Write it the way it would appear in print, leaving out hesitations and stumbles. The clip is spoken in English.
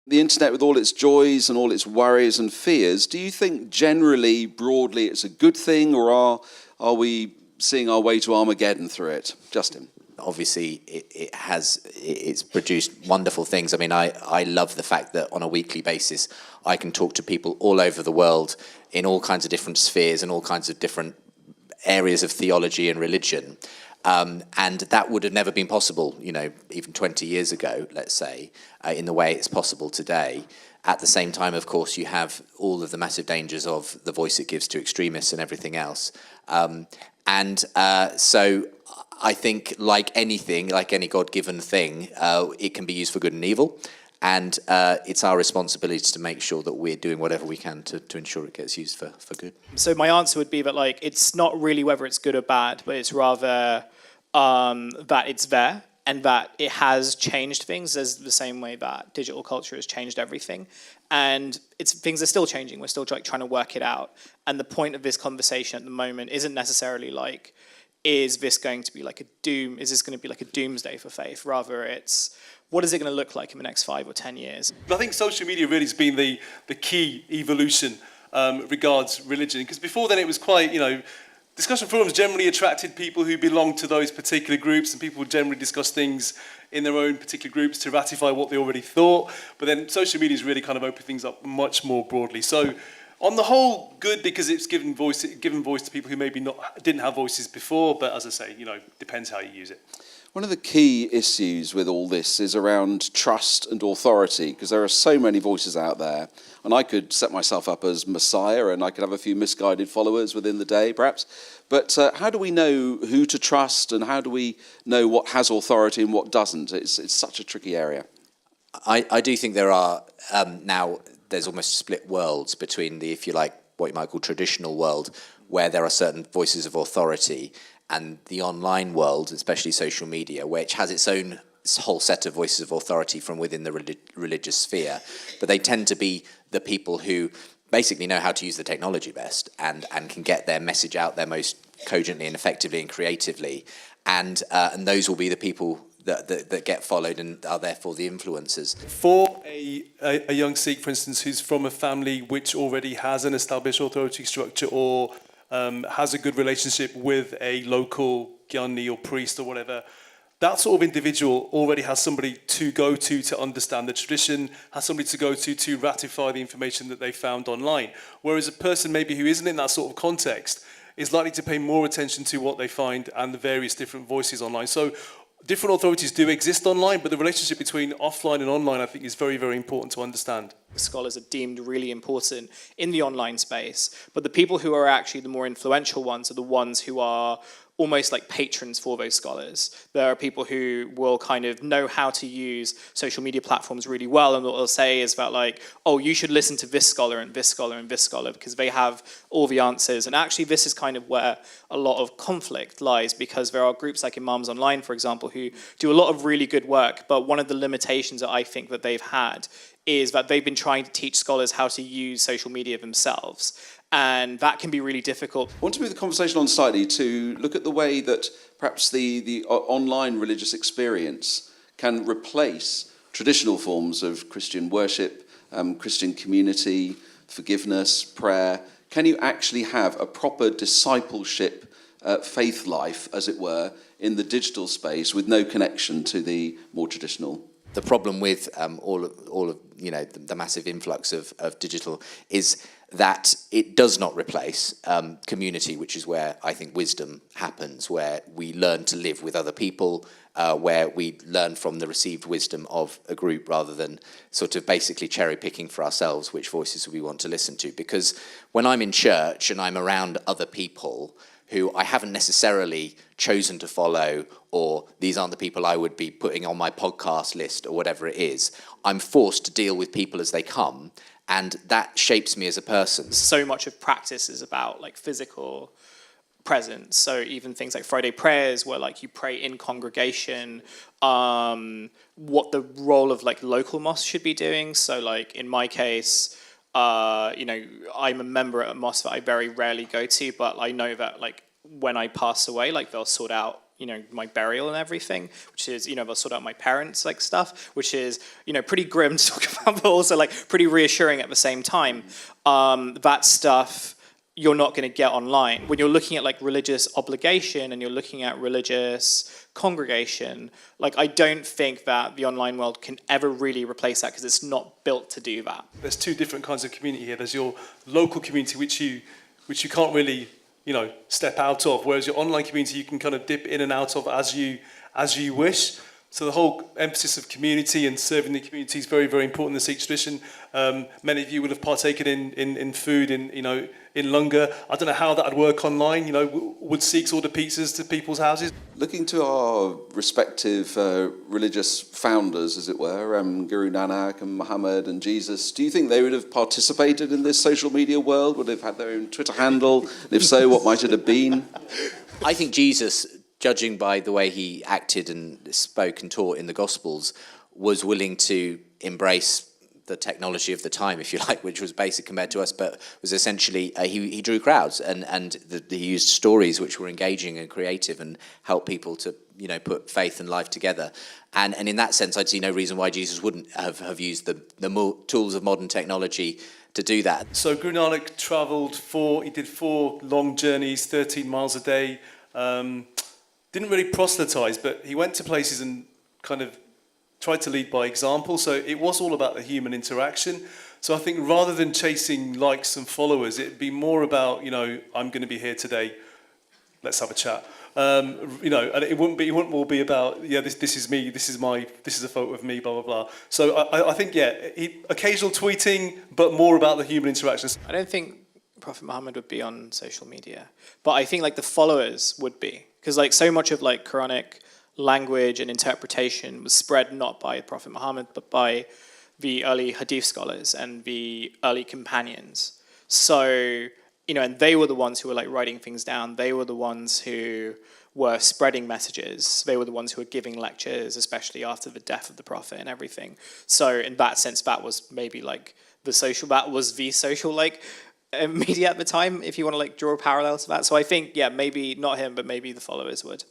The internet, with all its joys and all its worries and fears, do you think generally, broadly, it's a good thing, or are we seeing our way to Armageddon through it? Justin? Obviously, it's produced wonderful things. I mean, I love the fact that on a weekly basis, I can talk to people all over the world in all kinds of different spheres and all kinds of different areas of theology and religion. And that would have never been possible, even 20 years ago, let's say, in the way it's possible today. At the same time, of course, you have all of the massive dangers of the voice it gives to extremists and everything else. So I think, like anything, like any God-given thing, it can be used for good and evil. And it's our responsibility to make sure that we're doing whatever we can to ensure it gets used for good. So my answer would be that it's not really whether it's good or bad, but it's rather that it's there and that it has changed things as the same way that digital culture has changed everything. And things are still changing. We're still trying to work it out. And the point of this conversation at the moment isn't necessarily is this going to be is this going to be like a doomsday for faith? Rather, it's what is it going to look like in the next 5 or 10 years? I think social media really has been the key evolution regards religion. Because before then it was quite, discussion forums generally attracted people who belonged to those particular groups, and people would generally discuss things in their own particular groups to ratify what they already thought. But then social media has really kind of opened things up much more broadly. So on the whole, good, because it's given voice to people who maybe didn't have voices before. But as I say, depends how you use it. One of the key issues with all this is around trust and authority, because there are so many voices out there, and I could set myself up as messiah and I could have a few misguided followers within the day, perhaps. But how do we know who to trust, and how do we know what has authority and what doesn't? It's such a tricky area. I do think there are now, there's almost split worlds between the, if you like, what you might call traditional world, where there are certain voices of authority, and the online world, especially social media, which has its own whole set of voices of authority from within the religious sphere. But they tend to be the people who basically know how to use the technology best and can get their message out there most cogently and effectively and creatively. And those will be the people that get followed and are therefore the influencers. For a young Sikh, for instance, who's from a family which already has an established authority structure or has a good relationship with a local gyani or priest or whatever, that sort of individual already has somebody to go to understand the tradition, has somebody to go to ratify the information that they found online. Whereas a person maybe who isn't in that sort of context is likely to pay more attention to what they find and the various different voices online. So different authorities do exist online, but the relationship between offline and online, I think, is very, very important to understand. Scholars are deemed really important in the online space, but the people who are actually the more influential ones are the ones who are almost like patrons for those scholars. There are people who will kind of know how to use social media platforms really well, and what they'll say is that oh, you should listen to this scholar and this scholar and this scholar because they have all the answers. And actually this is kind of where a lot of conflict lies, because there are groups like Imams Online, for example, who do a lot of really good work, but one of the limitations that I think that they've had is that they've been trying to teach scholars how to use social media themselves. And that can be really difficult. I want to move the conversation on slightly to look at the way that perhaps the online religious experience can replace traditional forms of Christian worship, Christian community, forgiveness, prayer. Can you actually have a proper discipleship faith life, as it were, in the digital space with no connection to the more traditional? The problem with all of the massive influx of digital is that it does not replace community, which is where I think wisdom happens, where we learn to live with other people, where we learn from the received wisdom of a group rather than sort of basically cherry picking for ourselves which voices we want to listen to. Because when I'm in church and I'm around other people who I haven't necessarily chosen to follow, or these aren't the people I would be putting on my podcast list or whatever it is, I'm forced to deal with people as they come, and that shapes me as a person. So much of practice is about physical presence. So even things like Friday prayers, where you pray in congregation, what the role of local mosques should be doing. So in my case, I'm a member at a mosque that I very rarely go to, but I know that when I pass away, they'll sort out my burial and everything, which is, they'll sort out my parents' like stuff, which is, pretty grim to talk about, but also like pretty reassuring at the same time. That stuff you're not going to get online. When you're looking at like religious obligation and you're looking at religious congregation, like I don't think that the online world can ever really replace that because it's not built to do that. There's two different kinds of community here. There's your local community, which you can't really, step out of, whereas your online community you can kind of dip in and out of as you wish. So the whole emphasis of community and serving the community is very, very important in the Sikh tradition. Many of you would have partaken in food in Lunga. I don't know how that would work online. Would Sikhs order pizzas to people's houses? Looking to our respective religious founders, as it were, Guru Nanak and Muhammad and Jesus, do you think they would have participated in this social media world? Would they have had their own Twitter handle? And if so, what might it have been? I think Jesus, judging by the way he acted and spoke and taught in the Gospels, was willing to embrace the technology of the time, if you like, which was basic compared to us, but was essentially, he drew crowds and he used stories which were engaging and creative and helped people to, put faith and life together. And in that sense, I'd see no reason why Jesus wouldn't have used the tools of modern technology to do that. So Guru Nanak travelled he did 4 long journeys, 13 miles a day. Didn't really proselytize, but he went to places and kind of tried to lead by example. So it was all about the human interaction. So I think rather than chasing likes and followers, it'd be more about, I'm going to be here today, let's have a chat. And it wouldn't all be about, this is me, this is a photo of me, blah, blah, blah. So I think, occasional tweeting, but more about the human interactions. I don't think Prophet Muhammad would be on social media, but I think like the followers would be, because like so much of like Quranic language and interpretation was spread not by Prophet Muhammad, but by the early hadith scholars and the early companions. So, and they were the ones who were like writing things down. They were the ones who were spreading messages. They were the ones who were giving lectures, especially after the death of the Prophet and everything. So in that sense, that was maybe like the social like media at the time, if you want to like draw a parallel to that. So I think, maybe not him, but maybe the followers would.